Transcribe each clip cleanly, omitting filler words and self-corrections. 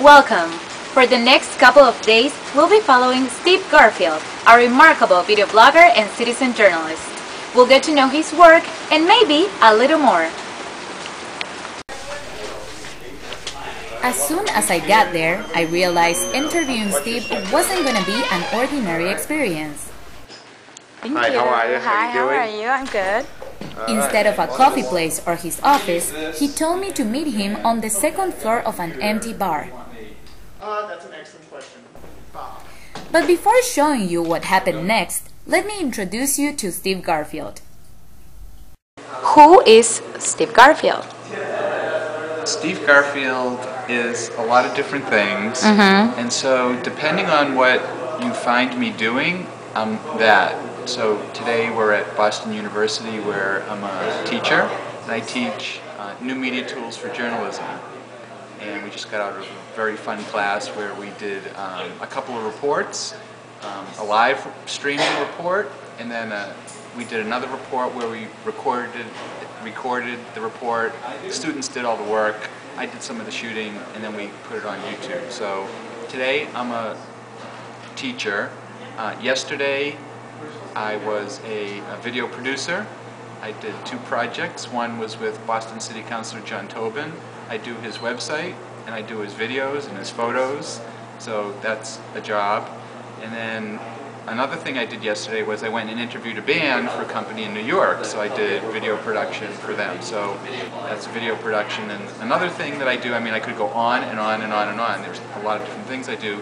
Welcome! For the next couple of days, we'll be following Steve Garfield, a remarkable video blogger and citizen journalist. We'll get to know his work and maybe a little more. As soon as I got there, I realized interviewing Steve wasn't going to be an ordinary experience. Thank Hi, you. how are you? Hi, how doing? are you? I'm good. Instead of a coffee place or his office, he told me to meet him on the second floor of an empty bar. That's an excellent question. But before showing you what happened next, let me introduce you to Steve Garfield. Who is Steve Garfield? Steve Garfield is a lot of different things, and so depending on what you find me doing, I'm that. So today we're at Boston University where I'm a teacher, and I teach new media tools for journalism. And we just got out of a very fun class where we did a couple of reports, a live streaming report, and then we did another report where we recorded the report. The students did all the work. I did some of the shooting, and then we put it on YouTube. So today I'm a teacher. Yesterday I was a video producer. I did 2 projects. One was with Boston City Councilor John Tobin. I do his website, and I do his videos and his photos, so that's a job. And then another thing I did yesterday was I went and interviewed a band for a company in New York, so I did video production for them. So that's video production. And another thing that I do, I mean, I could go on and on and on and on. There's a lot of different things I do.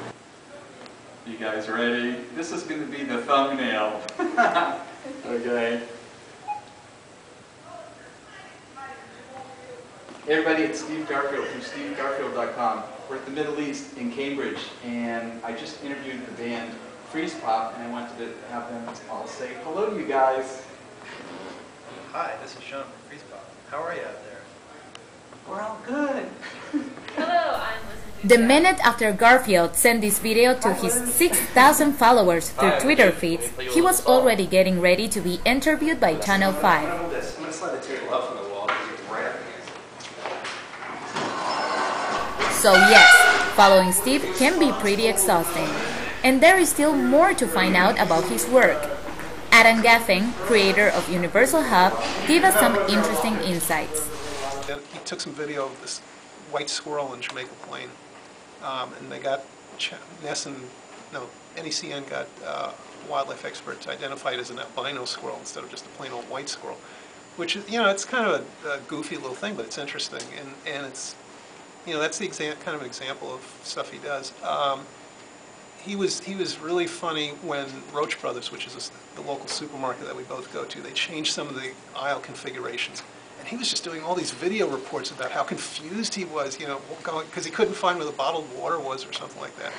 You guys ready? This is going to be the thumbnail. Okay. Hey everybody, it's Steve Garfield from stevegarfield.com. We're at the Middle East in Cambridge, and I just interviewed the band Freeze Pop, and I wanted to have them all say hello to you guys. Hi, this is Sean from Freeze Pop. How are you out there? We're all good. Hello, I'm listening. The minute after Garfield sent this video to his 6,000 followers through Twitter feeds, he was already getting ready to be interviewed by Channel 5. I'm going to slide the table up from the wall because it's right up against it. So yes, following Steve can be pretty exhausting. And there is still more to find out about his work. Adam Gaffin, creator of Universal Hub, gave us some interesting insights. He took some video of this white squirrel in Jamaica Plain, and they got NECN got wildlife experts identified as an albino squirrel instead of just a plain old white squirrel, which is, it's kind of a goofy little thing, but it's interesting, and it's, that's the kind of example of stuff he does. He was really funny when Roach Brothers, which is the local supermarket that we both go to, they changed some of the aisle configurations. And he was just doing all these video reports about how confused he was, because he couldn't find where the bottled water was or something like that.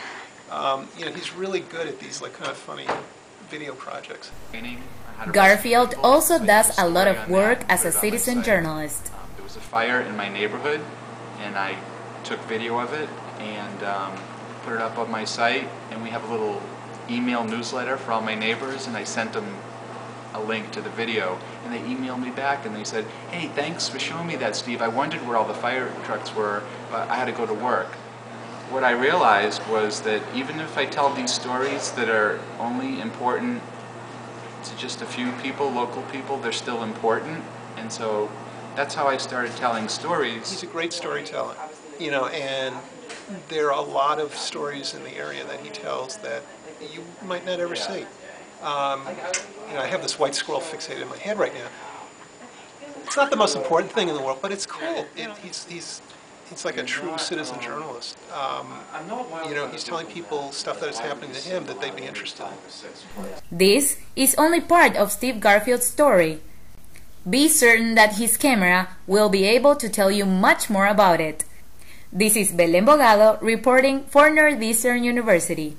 He's really good at these kind of funny video projects. Garfield also does a lot of work as a citizen journalist. There was a fire in my neighborhood, and I took video of it and put it up on my site, and we have a little email newsletter for all my neighbors, and I sent them a link to the video, and they emailed me back and they said, hey, thanks for showing me that, Steve. I wondered where all the fire trucks were, but I had to go to work. What I realized was that even if I tell these stories that are only important to just a few people, local people, they're still important, and so that's how I started telling stories. He's a great storyteller, and there are a lot of stories in the area that he tells that you might not ever see. I have this white squirrel fixated in my head right now. It's not the most important thing in the world, but it's cool. He's like a true citizen journalist. He's telling people stuff that is happening to him that they'd be interested in. This is only part of Steve Garfield's story. Be certain that his camera will be able to tell you much more about it. This is Belen Bogado reporting for Northeastern University.